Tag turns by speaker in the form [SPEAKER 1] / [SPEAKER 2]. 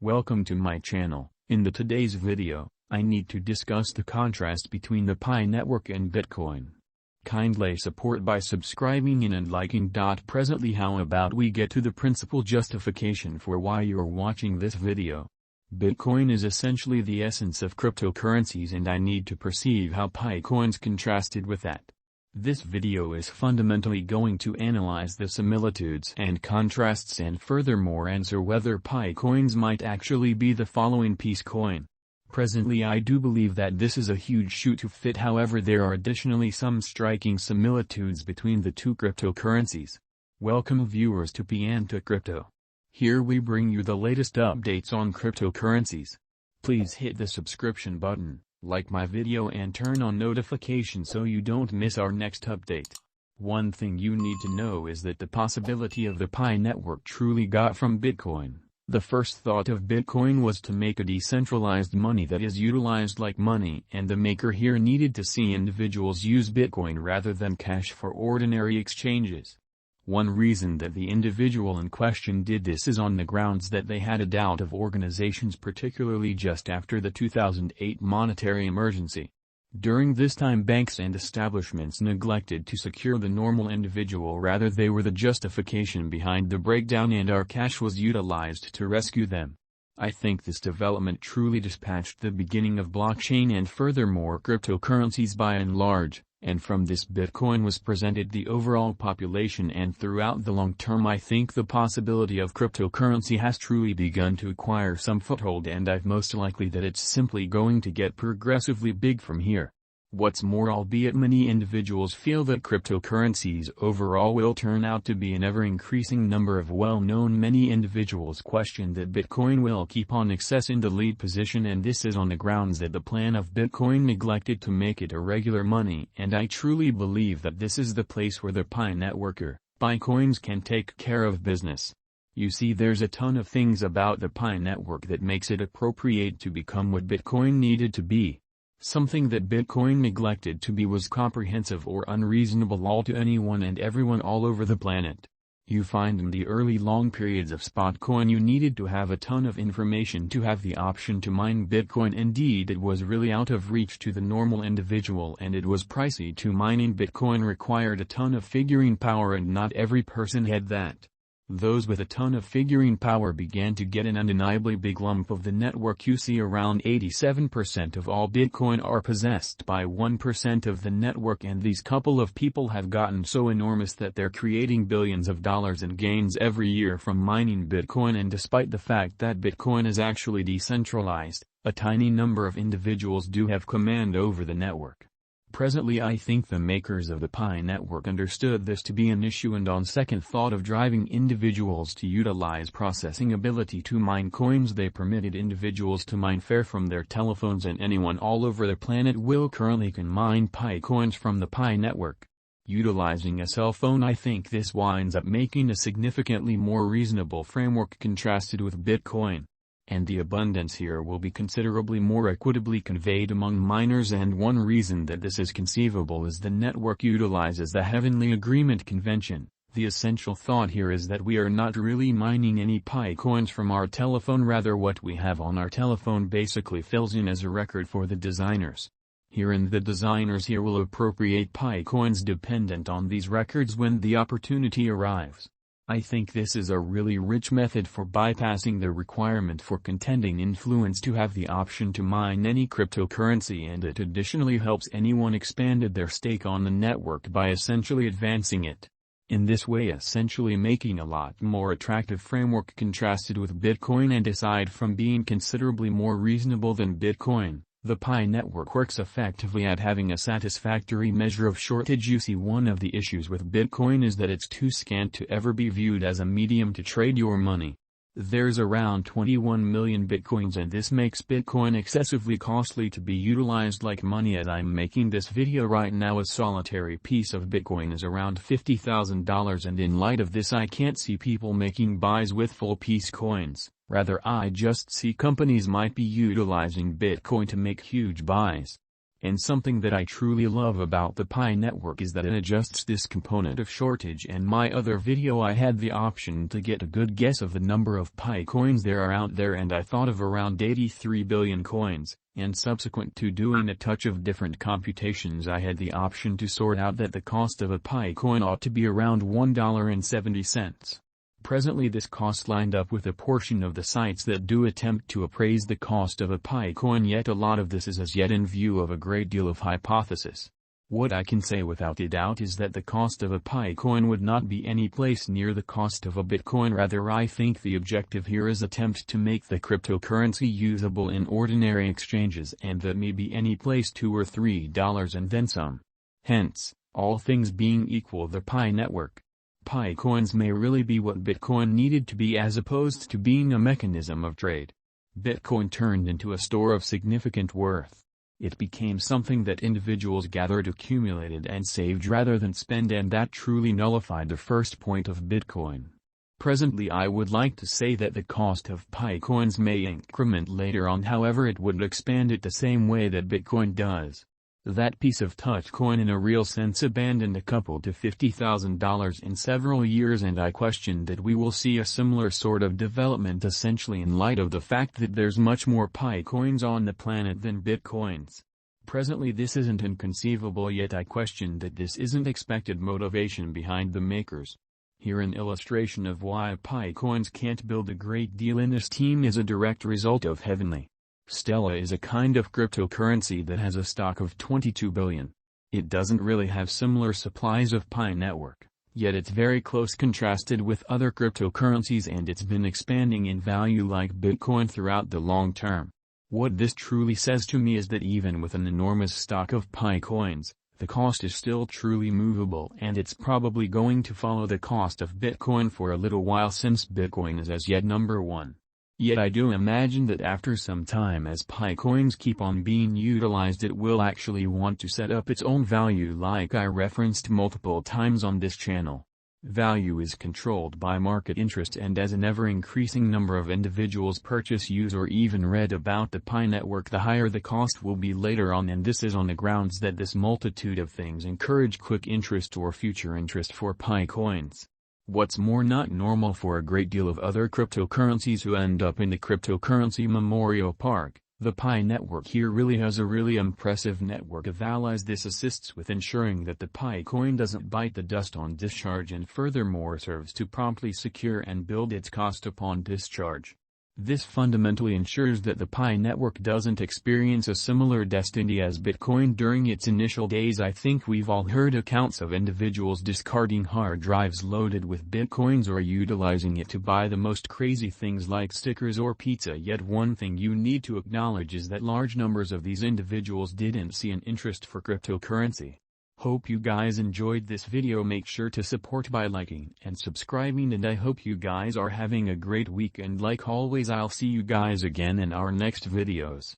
[SPEAKER 1] Welcome to my channel. In today's video, I need to discuss the contrast between the Pi network and Bitcoin. Kindly support by subscribing and liking. Presently, how about we get to the principal justification for why you're watching this video. Bitcoin is essentially the essence of cryptocurrencies, and I need to perceive how Pi coins contrasted with that. This video is fundamentally going to analyze the similitudes and contrasts and furthermore answer whether Pi coins might actually be the following peace coin. Presently, I do believe that this is a huge shoe to fit, however there are additionally some striking similitudes between the two cryptocurrencies. Welcome viewers to Pianta Crypto. Here we bring you the latest updates on cryptocurrencies. Please hit the subscription button, like my video and turn on notifications so you don't miss our next update. One thing you need to know is that the possibility of the Pi network truly got from Bitcoin. The first thought of Bitcoin was to make a decentralized money that is utilized like money, and the maker here needed to see individuals use Bitcoin rather than cash for ordinary exchanges. One reason that the individual in question did this is on the grounds that they had a doubt of organizations, particularly just after the 2008 monetary emergency. During this time, banks and establishments neglected to secure the normal individual, rather they were the justification behind the breakdown, and our cash was utilized to rescue them. I think this development truly dispatched the beginning of blockchain and furthermore cryptocurrencies by and large. And from this Bitcoin was presented the overall population, and throughout the long term I think the possibility of cryptocurrency has truly begun to acquire some foothold, and I've most likely that it's simply going to get progressively big from here. What's more, albeit many individuals feel that cryptocurrencies overall will turn out to be an ever-increasing number of well-known, many individuals question that Bitcoin will keep on accessing the lead position, and this is on the grounds that the plan of Bitcoin neglected to make it a regular money, and I truly believe that this is the place where the Pi networker, Pi coins can take care of business. You see, there's a ton of things about the Pi network that makes it appropriate to become what Bitcoin needed to be. Something that Bitcoin neglected to be was comprehensive or unreasonable all to anyone and everyone all over the planet. You find in the early long periods of spot coin you needed to have a ton of information to have the option to mine Bitcoin. Indeed, it was really out of reach to the normal individual, and it was pricey to mining Bitcoin required a ton of figuring power, and not every person had that. Those with a ton of figuring power began to get an undeniably big lump of the network. You see, around 87% of all Bitcoin are possessed by 1% of the network, and these couple of people have gotten so enormous that they're creating billions of dollars in gains every year from mining Bitcoin. And despite the fact that Bitcoin is actually decentralized, a tiny number of individuals do have command over the network. Presently, I think the makers of the Pi network understood this to be an issue, and on second thought of driving individuals to utilize processing ability to mine coins, they permitted individuals to mine fair from their telephones, and anyone all over the planet will currently can mine Pi coins from the Pi network. Utilizing a cell phone, I think this winds up making a significantly more reasonable framework contrasted with Bitcoin. And the abundance here will be considerably more equitably conveyed among miners, and one reason that this is conceivable is the network utilizes the Heavenly Agreement Convention. The essential thought here is that we are not really mining any Pi coins from our telephone, rather what we have on our telephone basically fills in as a record for the designers. Herein the designers here will appropriate Pi coins dependent on these records when the opportunity arrives. I think this is a really rich method for bypassing the requirement for contending influence to have the option to mine any cryptocurrency, and it additionally helps anyone expanded their stake on the network by essentially advancing it. In this way, essentially making a lot more attractive framework contrasted with Bitcoin, and aside from being considerably more reasonable than Bitcoin, the Pi network works effectively at having a satisfactory measure of shortage. You see, one of the issues with Bitcoin is that it's too scant to ever be viewed as a medium to trade your money. There's around 21 million Bitcoins, and this makes Bitcoin excessively costly to be utilized like money. As I'm making this video right now, a solitary piece of Bitcoin is around $50,000, and in light of this I can't see people making buys with full piece coins. Rather, I just see companies might be utilizing Bitcoin to make huge buys. And something that I truly love about the Pi network is that it adjusts this component of shortage. In my other video I had the option to get a good guess of the number of Pi coins there are out there, and I thought of around 83 billion coins, and subsequent to doing a touch of different computations I had the option to sort out that the cost of a Pi coin ought to be around $1.70. Presently this cost lined up with a portion of the sites that do attempt to appraise the cost of a Pi coin, yet a lot of this is as yet in view of a great deal of hypothesis. What I can say without a doubt is that the cost of a Pi coin would not be any place near the cost of a Bitcoin. Rather, I think the objective here is attempt to make the cryptocurrency usable in ordinary exchanges, and that may be any place $2 or $3 and then some. Hence, all things being equal, the Pi network, Pi coins may really be what Bitcoin needed to be, as opposed to being a mechanism of trade. Bitcoin turned into a store of significant worth. It became something that individuals gathered, accumulated and saved rather than spend, and that truly nullified the first point of Bitcoin. Presently I would like to say that the cost of Pi coins may increment later on, however it would expand it the same way that Bitcoin does. That piece of touch coin in a real sense abandoned a couple to $50,000 in several years, and I question that we will see a similar sort of development, essentially in light of the fact that there's much more Pi coins on the planet than Bitcoins. Presently this isn't inconceivable, yet I question that this isn't expected motivation behind the makers. Here an illustration of why Pi coins can't build a great deal in this team is a direct result of Heavenly. Stellar is a kind of cryptocurrency that has a stock of 22 billion. It doesn't really have similar supplies of Pi network, yet it's very close contrasted with other cryptocurrencies, and it's been expanding in value like Bitcoin throughout the long term. What this truly says to me is that even with an enormous stock of Pi coins, the cost is still truly movable, and it's probably going to follow the cost of Bitcoin for a little while, since Bitcoin is as yet number one. Yet I do imagine that after some time, as Pi coins keep on being utilized, it will actually want to set up its own value, like I referenced multiple times on this channel. Value is controlled by market interest, and as an ever-increasing number of individuals purchase, use or even read about the Pi network, the higher the cost will be later on, and this is on the grounds that this multitude of things encourage quick interest or future interest for Pi coins. What's more, not normal for a great deal of other cryptocurrencies who end up in the cryptocurrency memorial park. The Pi network here really has a really impressive network of allies. This assists with ensuring that the Pi coin doesn't bite the dust on discharge, and furthermore serves to promptly secure and build its cost upon discharge. This fundamentally ensures that the Pi network doesn't experience a similar destiny as Bitcoin during its initial days. I think we've all heard accounts of individuals discarding hard drives loaded with Bitcoins or utilizing it to buy the most crazy things like stickers or pizza. Yet one thing you need to acknowledge is that large numbers of these individuals didn't see an interest for cryptocurrency. Hope you guys enjoyed this video. Make sure to support by liking and subscribing, and I hope you guys are having a great week, and like always I'll see you guys again in our next videos.